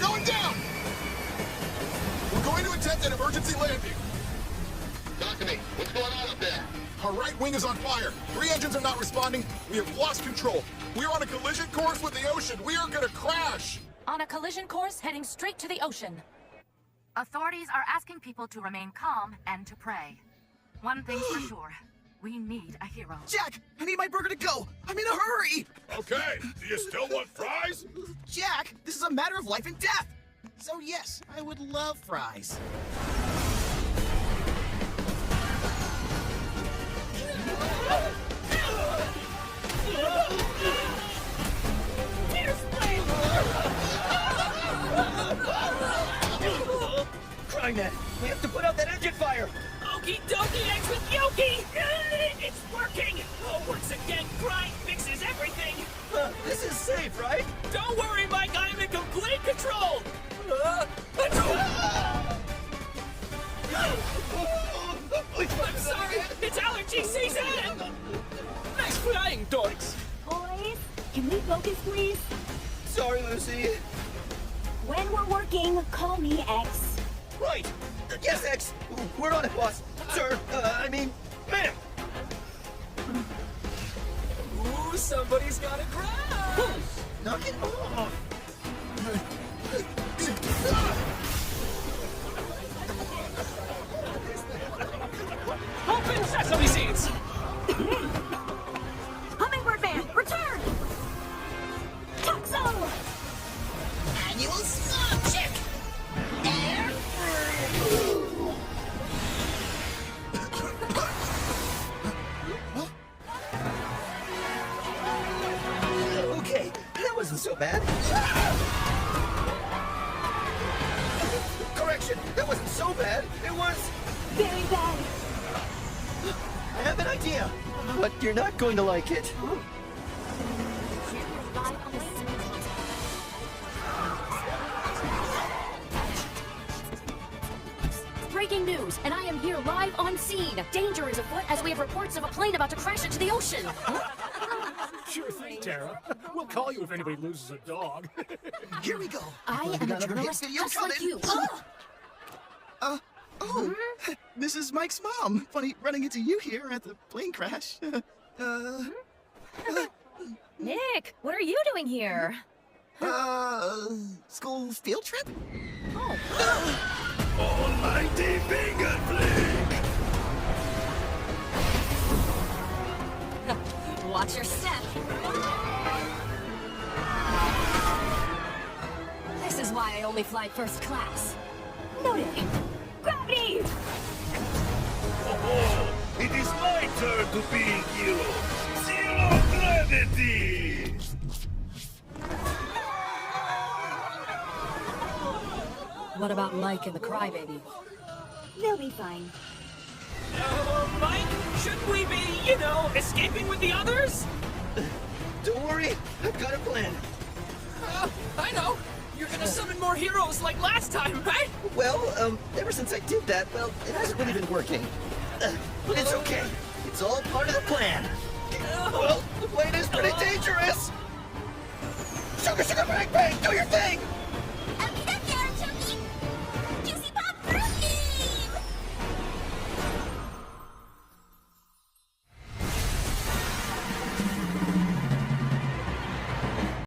going down! We're going to attempt an emergency landing. Talk to me. What's going on up there? Our right wing is on fire. 3 engines are not responding. We have lost control. We are on a collision course with the ocean. We are gonna crash. On a collision course heading straight to the ocean. Authorities are asking people to remain calm and to pray. One thing's for sure. We need a hero. Jack, I need my burger to go. I'm in a hurry. Okay, do you still want fries? Jack, this is a matter of life and death. So yes, I would love fries. Crynet, we have to put out that engine fire. Okie dokie, eggs with Yoki! It's working! Oh, once again, grind fixes everything! This is safe, right? Don't worry, Mike, I'm in complete control! I'm sorry, it's allergy season! Nice flying, dorks! Boys, can we focus, please? Sorry, Lucy. When we're working, call me X. Right. Yes, X. We're on it, boss. Sir, I mean, ma'am. Ooh, somebody's got a grab! Knock it off. Open sesame seeds! Hummingbird Man, return! Tuxo! Annual snob check. Okay, that wasn't so bad. Correction, that wasn't so bad. It was... Very bad. I have an idea, but you're not going to like it. Breaking news, and I am here live on scene. Danger is afoot as we have reports of a plane about to crash into the ocean. Sure thing, Tara. We'll call you if anybody loses a dog. Here we go. I am a journalist just like you. This is Mike's mom. Funny running into you here at the plane crash. Nick, what are you doing here? School field trip? Almighty finger flick! Watch your step. This is why I only fly first class. Noted. Gravity! Oh, it is my turn to be hero. Zero gravity! What about Mike and the crybaby? They'll be fine. Mike, shouldn't we be, you know, escaping with the others? Don't worry, I've got a plan. I know. You're gonna summon more heroes like last time, right? Well, ever since I did that, well, it hasn't really been working. But it's okay. It's all part of the plan. Well, the plane is pretty dangerous. Sugar, sugar, bang, bang, do your thing!